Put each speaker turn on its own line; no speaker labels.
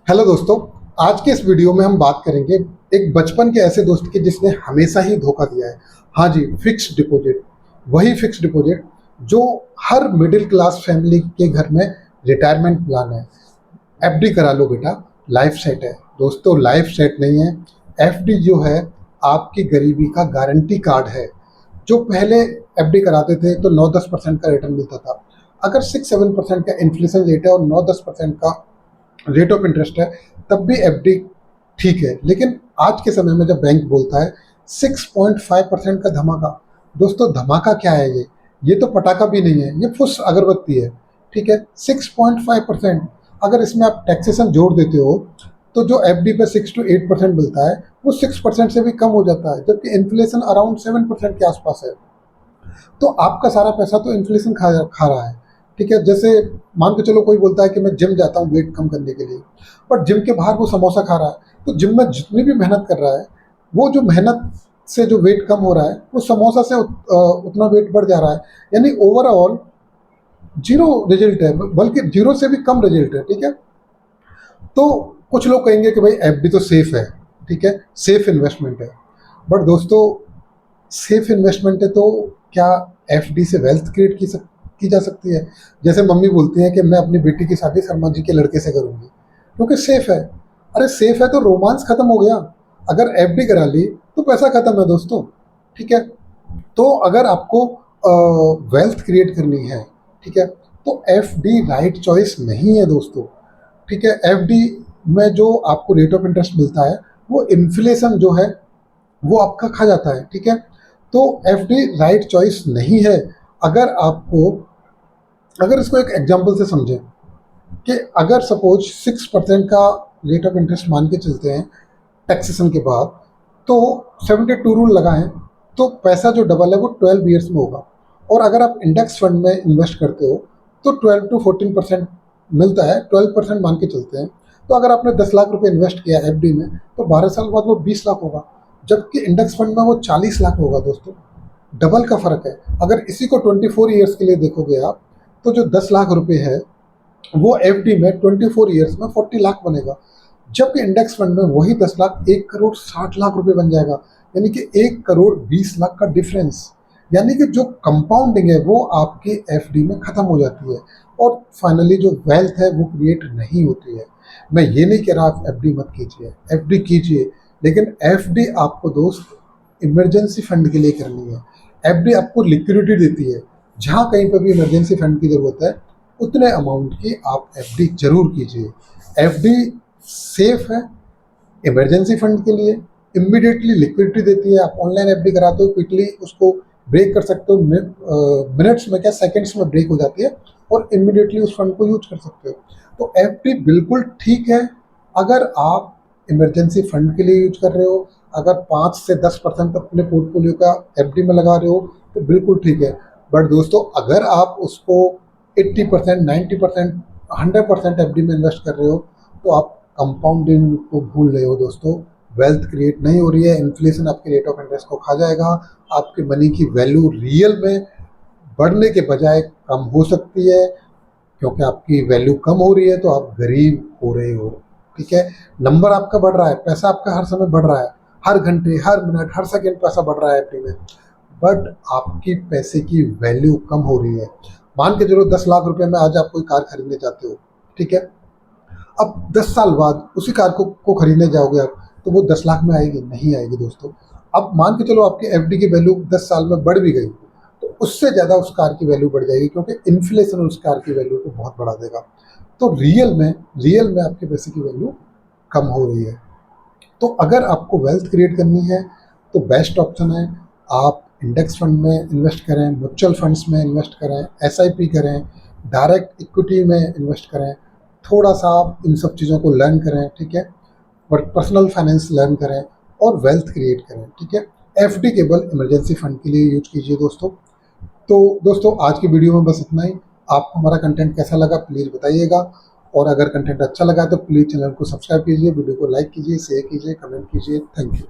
Hello दोस्तों। आज के इस वीडियो में हम बात करेंगे एक बचपन के ऐसे दोस्त की जिसने हमेशा ही धोखा दिया है। हाँ जी, फिक्स्ड डिपॉजिट। वही फिक्स्ड डिपॉजिट जो हर मिडिल क्लास फैमिली के घर में रिटायरमेंट प्लान है। एफडी करा लो बेटा, लाइफ सेट है। दोस्तों, लाइफ सेट नहीं है। एफडी जो है आपकी गरीबी का गारंटी कार्ड है। जो पहले एफडी कराते थे तो 9-10% का रिटर्न मिलता था। अगर 6-7% का इन्फ्लेशन रेट है और 9-10% का रेट ऑफ इंटरेस्ट है, तब भी एफडी ठीक है। लेकिन आज के समय में जब बैंक बोलता है 6.5% का धमाका, दोस्तों धमाका क्या है ये तो पटाखा भी नहीं है, ये फुस अगरबत्ती है। ठीक है, 6.5%। अगर इसमें आप टैक्सेशन जोड़ देते हो तो जो एफडी पे 6 to 8% मिलता है वो 6% से भी कम हो जाता है, जबकि इन्फ्लेशन अराउंड 7% के आसपास है। तो आपका सारा पैसा तो इन्फ्लेशन खा रहा है। ठीक है, जैसे मान के चलो कोई बोलता है कि मैं जिम जाता हूँ वेट कम करने के लिए, बट जिम के बाहर वो समोसा खा रहा है, तो जिम में जितनी भी मेहनत कर रहा है, वो जो मेहनत से जो वेट कम हो रहा है वो समोसा से उतना वेट बढ़ जा रहा है। यानी ओवरऑल जीरो रिजल्ट है, बल्कि जीरो से भी कम रिजल्ट है। ठीक है, तो कुछ लोग कहेंगे कि भाई एफडी तो सेफ है। ठीक है, सेफ इन्वेस्टमेंट है। बट दोस्तों, सेफ इन्वेस्टमेंट है तो क्या एफडी से वेल्थ क्रिएट की जा सकती है? जैसे मम्मी बोलती हैं कि मैं अपनी बेटी की शादी शर्मा जी के लड़के से करूंगी क्योंकि सेफ है। अरे सेफ है तो रोमांस खत्म हो गया। अगर एफडी करा ली तो पैसा खत्म है दोस्तों। ठीक है, तो अगर आपको वेल्थ क्रिएट करनी है, ठीक है, तो एफडी राइट चॉइस नहीं है दोस्तों। ठीक है, एफडी में जो आपको रेट ऑफ इंटरेस्ट मिलता है वो इन्फ्लेशन जो है वो आपका खा जाता है। ठीक है, तो एफडी राइट चॉइस नहीं है। अगर आपको अगर इसको एक एग्जांपल से समझें कि अगर सपोज 6% का रेट ऑफ इंटरेस्ट मान के चलते हैं टैक्सेशन के बाद, तो 72 रूल लगाएं तो पैसा जो डबल है वो 12 ईयर्स में होगा। और अगर आप इंडेक्स फंड में इन्वेस्ट करते हो तो 12 to 14% मिलता है। 12% मान के चलते हैं, तो अगर आपने 10 लाख रुपए इन्वेस्ट किया एफडी में तो 12 साल बाद वो 20 लाख होगा, जबकि इंडेक्स फंड में वो 40 लाख होगा। दोस्तों, डबल का फर्क है। अगर इसी को 24 ईयर्स के लिए देखोगे आप, तो जो 10 लाख रुपए है वो एफडी में 24 ईयर्स में 40 लाख बनेगा, जबकि इंडेक्स फंड में वही 10 लाख 1 करोड़ 60 लाख रुपए बन जाएगा। यानी कि 1 करोड़ 20 लाख का डिफरेंस। यानी कि जो कंपाउंडिंग है वो आपकी एफडी में खत्म हो जाती है और फाइनली जो वेल्थ है वो क्रिएट नहीं होती है। मैं ये नहीं कह रहा आप एफडी मत कीजिए, एफडी कीजिए, लेकिन एफडी आपको दोस्त इमरजेंसी फंड के लिए करनी है। एफडी आपको लिक्विडिटी देती है। जहाँ कहीं पर भी इमरजेंसी फंड की ज़रूरत है उतने अमाउंट की आप एफडी जरूर कीजिए। एफडी सेफ है इमरजेंसी फंड के लिए, इमीडिएटली लिक्विडिटी देती है। आप ऑनलाइन एफडी कराते हो, क्विकली उसको ब्रेक कर सकते हो, मिनट्स में क्या सेकंड्स में ब्रेक हो जाती है और इमीडिएटली उस फंड को यूज कर सकते हो। तो एफडी बिल्कुल ठीक है अगर आप इमरजेंसी फंड के लिए यूज कर रहे हो। अगर 5 से 10% अपने पोर्टफोलियो का एफडी में लगा रहे हो तो बिल्कुल ठीक है। बट दोस्तों, अगर आप उसको 80%, 90%, 100% एफडी में इन्वेस्ट कर रहे हो तो आप कंपाउंडिंग को भूल रहे हो दोस्तों। वेल्थ क्रिएट नहीं हो रही है, इन्फ्लेशन आपके रेट ऑफ इंटरेस्ट को खा जाएगा। आपके मनी की वैल्यू रियल में बढ़ने के बजाय कम हो सकती है, क्योंकि आपकी वैल्यू कम हो रही है तो आप गरीब हो रहे हो। ठीक है, नंबर आपका बढ़ रहा है, पैसा आपका हर समय बढ़ रहा है, हर घंटे, हर मिनट, हर सेकेंड पैसा बढ़ रहा है एफडी में, बट आपकी पैसे की वैल्यू कम हो रही है। मान के चलो 10 लाख रुपए में आज आप कोई कार खरीदने चाहते हो। ठीक है, अब 10 साल बाद उसी कार को खरीदने जाओगे आप, तो वो 10 लाख में आएगी? नहीं आएगी दोस्तों। अब मान के चलो आपकी एफडी की वैल्यू 10 साल में बढ़ भी गई तो उससे ज़्यादा उस कार की वैल्यू बढ़ जाएगी, क्योंकि इन्फ्लेशन उस कार की वैल्यू को बहुत बढ़ा देगा। तो रियल में आपके पैसे की वैल्यू कम हो रही है। तो अगर आपको वेल्थ क्रिएट करनी है तो बेस्ट ऑप्शन है आप इंडेक्स फंड में इन्वेस्ट करें, म्यूचुअल फंड्स में इन्वेस्ट करें, एसआईपी करें, डायरेक्ट इक्विटी में इन्वेस्ट करें। थोड़ा सा आप इन सब चीज़ों को लर्न करें। ठीक है, और पर्सनल फाइनेंस लर्न करें और वेल्थ क्रिएट करें। ठीक है, एफडी केवल इमरजेंसी फंड के लिए यूज कीजिए दोस्तों। तो दोस्तों, आज की वीडियो में बस इतना ही। आपको हमारा कंटेंट कैसा लगा प्लीज़ बताइएगा, और अगर कंटेंट अच्छा लगा तो प्लीज़ चैनल को सब्सक्राइब कीजिए, वीडियो को लाइक कीजिए, शेयर कीजिए, कमेंट कीजिए। Thank you.